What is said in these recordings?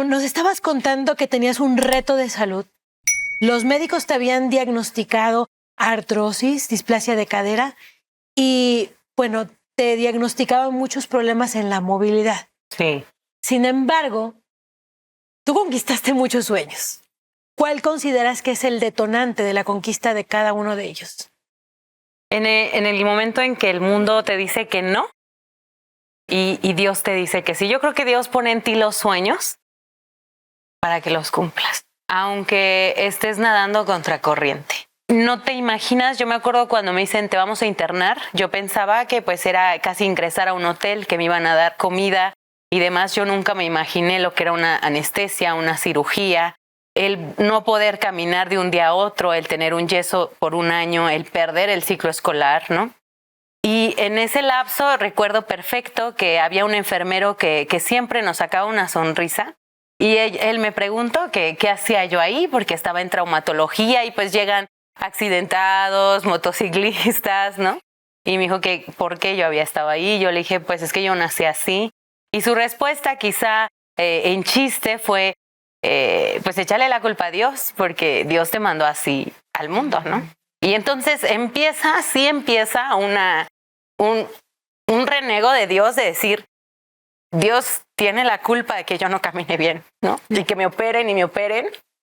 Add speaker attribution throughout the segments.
Speaker 1: nos estabas contando que tenías un reto de salud. Los médicos te habían diagnosticado artrosis, displasia de cadera y, bueno, te diagnosticaban muchos problemas en la movilidad.
Speaker 2: Sí.
Speaker 1: Sin embargo, tú conquistaste muchos sueños. ¿Cuál consideras que es el detonante de la conquista de cada uno de ellos?
Speaker 2: En el momento en que el mundo te dice que no y Dios te dice que sí. Yo creo que Dios pone en ti los sueños para que los cumplas, aunque estés nadando contracorriente. No te imaginas, yo me acuerdo cuando me dicen te vamos a internar, yo pensaba que pues era casi ingresar a un hotel, que me iban a dar comida y demás. Yo nunca me imaginé lo que era una anestesia, una cirugía, el no poder caminar de un día a otro, el tener un yeso por un año, el perder el ciclo escolar, ¿no? Y en ese lapso recuerdo perfecto que había un enfermero que siempre nos sacaba una sonrisa y él me preguntó qué hacía yo ahí, porque estaba en traumatología y pues llegan accidentados, motociclistas, ¿no? Y me dijo que por qué yo había estado ahí. Yo le dije, pues es que yo nací así. Y su respuesta quizá en chiste fue, pues échale la culpa a Dios, porque Dios te mandó así al mundo, ¿no? Y entonces empieza un renego de Dios de decir, Dios tiene la culpa de que yo no camine bien, ¿no? Y que me operen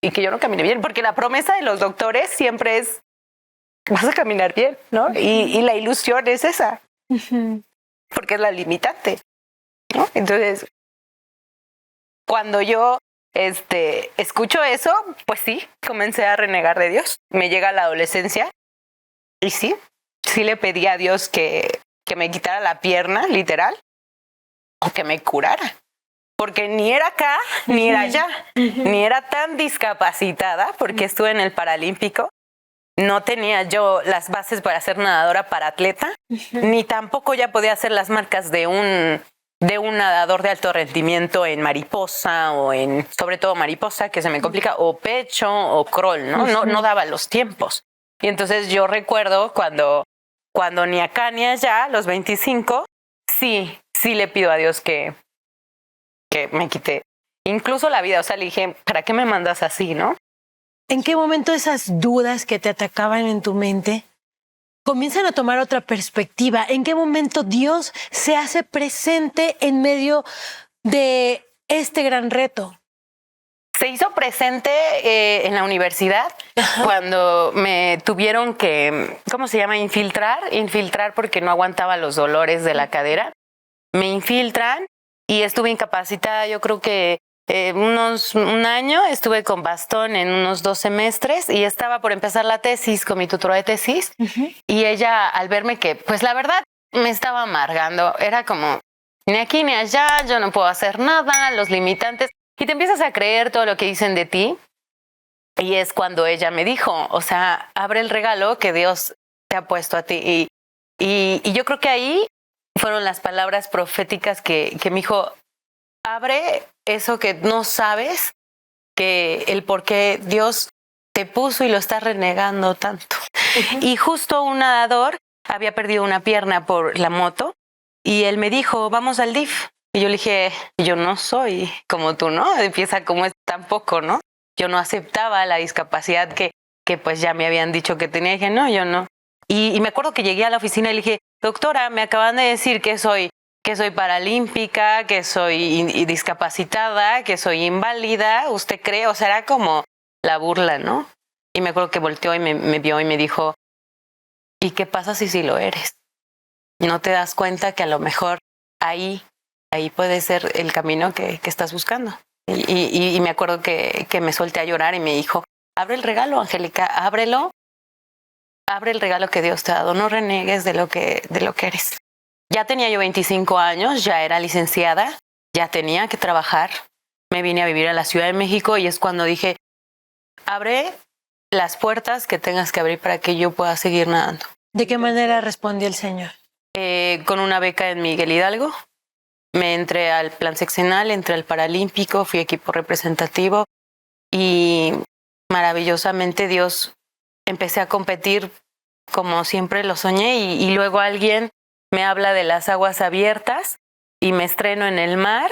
Speaker 2: y que yo no camine bien, porque la promesa de los doctores siempre es, vas a caminar bien, ¿no? Y la ilusión es esa, porque es la limitante, ¿no? Entonces, cuando yo escucho eso, pues sí, comencé a renegar de Dios. Me llega la adolescencia y sí le pedí a Dios que me quitara la pierna, literal, o que me curara. Porque ni era acá, ni era allá, ni era tan discapacitada, porque estuve en el Paralímpico. No tenía yo las bases para ser nadadora para atleta, ni tampoco ya podía hacer las marcas de un nadador de alto rendimiento en mariposa o sobre todo mariposa, que se me complica, o pecho o crawl, ¿no? No daba los tiempos. Y entonces yo recuerdo cuando ni acá ni allá, los 25, sí le pido a Dios que me quite incluso la vida. O sea, le dije, ¿para qué me mandas así, no?
Speaker 1: ¿En qué momento esas dudas que te atacaban en tu mente comienzan a tomar otra perspectiva? ¿En qué momento Dios se hace presente en medio de este gran reto?
Speaker 2: Se hizo presente en la universidad. Ajá. Cuando me tuvieron que, ¿cómo se llama? Infiltrar porque no aguantaba los dolores de la cadera. Me infiltran y estuve incapacitada, yo creo que un año, estuve con bastón en unos 2 semestres y estaba por empezar la tesis con mi tutora de tesis. Y ella, al verme que, pues la verdad, me estaba amargando, era como, ni aquí ni allá, yo no puedo hacer nada, los limitantes, y te empiezas a creer todo lo que dicen de ti. Y es cuando ella me dijo, o sea, abre el regalo que Dios te ha puesto a ti. Y yo creo que ahí fueron las palabras proféticas que me dijo, abre eso que no sabes, que el por qué Dios te puso y lo estás renegando tanto. Y justo un nadador había perdido una pierna por la moto y él me dijo, vamos al DIF. Y yo le dije, yo no soy como tú, ¿no? Empieza como es tampoco, ¿no? Yo no aceptaba la discapacidad que pues ya me habían dicho que tenía. Y dije, no, yo no. Y me acuerdo que llegué a la oficina y le dije, doctora, me acaban de decir que soy paralímpica, que soy discapacitada, que soy inválida. ¿Usted cree? O sea, era como la burla, ¿no? Y me acuerdo que volteó y me vio y me dijo, ¿y qué pasa si sí lo eres? ¿No te das cuenta que a lo mejor ahí puede ser el camino que estás buscando? Y me acuerdo que me solté a llorar y me dijo, abre el regalo, Angélica, ábrelo. Abre el regalo que Dios te ha dado, no renegues de lo que eres. Ya tenía yo 25 años, ya era licenciada, ya tenía que trabajar. Me vine a vivir a la Ciudad de México y es cuando dije, abre las puertas que tengas que abrir para que yo pueda seguir nadando.
Speaker 1: ¿De qué manera respondió el Señor?
Speaker 2: Con una beca en Miguel Hidalgo. Me entré al plan seccional, entré al Paralímpico, fui equipo representativo y maravillosamente Dios empecé a competir como siempre lo soñé y luego alguien me habla de las aguas abiertas y me estreno en el mar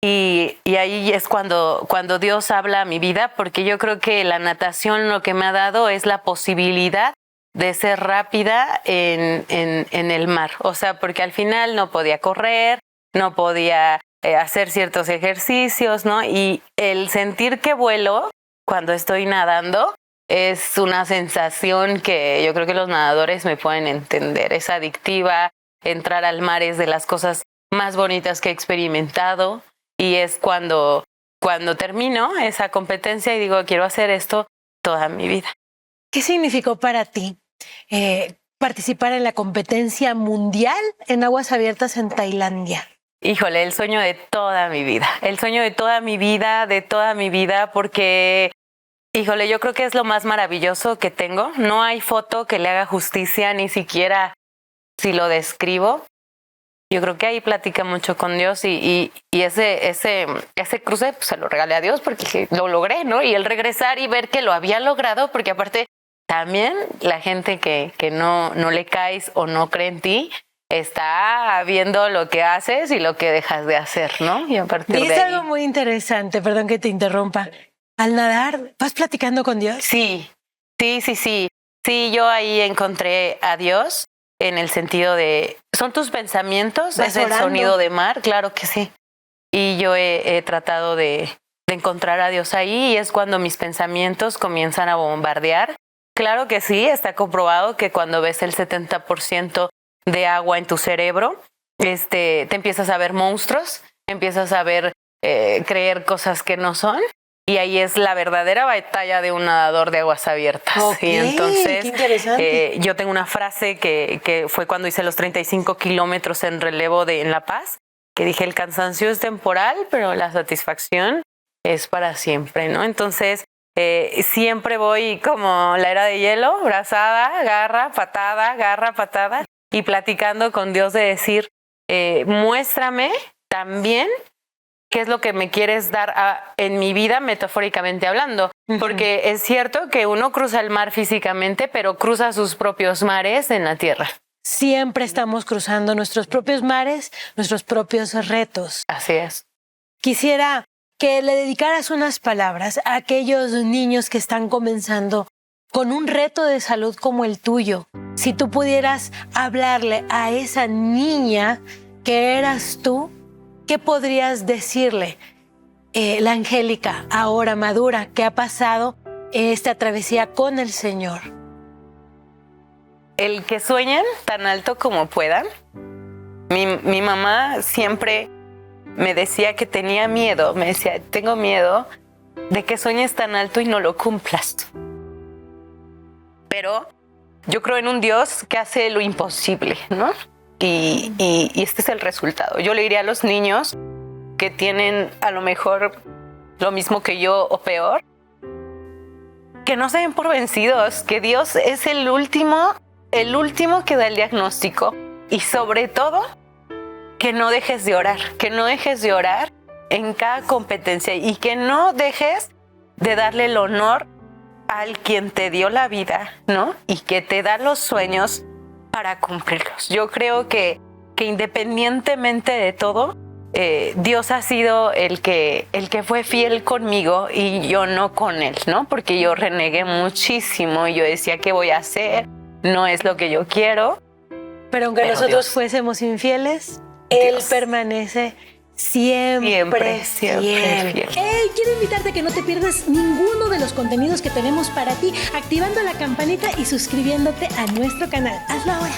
Speaker 2: Y ahí es cuando Dios habla a mi vida, porque yo creo que la natación lo que me ha dado es la posibilidad de ser rápida en el mar. O sea, porque al final no podía correr, no podía hacer ciertos ejercicios, ¿no? Y el sentir que vuelo cuando estoy nadando es una sensación que yo creo que los nadadores me pueden entender. Es adictiva. Entrar al mar es de las cosas más bonitas que he experimentado. Y es cuando termino esa competencia y digo, quiero hacer esto toda mi vida.
Speaker 1: ¿Qué significó para ti participar en la competencia mundial en aguas abiertas en Tailandia?
Speaker 2: Híjole, el sueño de toda mi vida. El sueño de toda mi vida, porque, híjole, yo creo que es lo más maravilloso que tengo. No hay foto que le haga justicia, ni siquiera si lo describo. Yo creo que ahí platica mucho con Dios y ese cruce pues, se lo regalé a Dios porque lo logré, ¿no? Y el regresar y ver que lo había logrado, porque aparte también la gente que no le caes o no cree en ti está viendo lo que haces y lo que dejas de hacer, ¿no? Y a partir de ahí...
Speaker 1: algo muy interesante, perdón que te interrumpa. Al nadar, ¿vas platicando con Dios?
Speaker 2: Sí. Sí, yo ahí encontré a Dios en el sentido de... ¿Son tus pensamientos? ¿Es el sonido de mar? Claro que sí. Y yo he tratado de encontrar a Dios ahí y es cuando mis pensamientos comienzan a bombardear. Claro que sí, está comprobado que cuando ves el 70% de agua en tu cerebro, te empiezas a ver monstruos, empiezas a ver, creer cosas que no son. Y ahí es la verdadera batalla de un nadador de aguas abiertas.
Speaker 1: Okay,
Speaker 2: y entonces,
Speaker 1: qué interesante.
Speaker 2: yo tengo una frase que fue cuando hice los 35 kilómetros en relevo en La Paz, que dije, el cansancio es temporal, pero la satisfacción es para siempre, ¿no? Entonces, siempre voy como la era de hielo, brazada, garra, patada, y platicando con Dios de decir, muéstrame también qué es lo que me quieres dar en mi vida, metafóricamente hablando. Porque es cierto que uno cruza el mar físicamente, pero cruza sus propios mares en la tierra.
Speaker 1: Siempre estamos cruzando nuestros propios mares, nuestros propios retos.
Speaker 2: Así es.
Speaker 1: Quisiera que le dedicaras unas palabras a aquellos niños que están comenzando con un reto de salud como el tuyo. Si tú pudieras hablarle a esa niña que eras tú, ¿qué podrías decirle? La Angélica, ahora madura, que ha pasado esta travesía con el Señor.
Speaker 2: El que sueñen tan alto como puedan. Mi mamá siempre me decía que tenía miedo, me decía, tengo miedo de que sueñes tan alto y no lo cumplas. Pero yo creo en un Dios que hace lo imposible, ¿no? Y este es el resultado. Yo le diría a los niños que tienen a lo mejor lo mismo que yo o peor, que no se den por vencidos, que Dios es el último que da el diagnóstico y sobre todo que no dejes de orar en cada competencia y que no dejes de darle el honor al quien te dio la vida, ¿no? Y que te da los sueños para cumplirlos. Yo creo que independientemente de todo, Dios ha sido el que fue fiel conmigo y yo no con él, ¿no? Porque yo renegué muchísimo y yo decía, ¿qué voy a hacer? No es lo que yo quiero.
Speaker 1: Pero aunque nosotros fuésemos infieles, Él permanece siempre fiel.
Speaker 3: Hey, quiero invitarte a que no te pierdas ninguno de los contenidos que tenemos para ti, activando la campanita y suscribiéndote a nuestro canal. Hazlo ahora.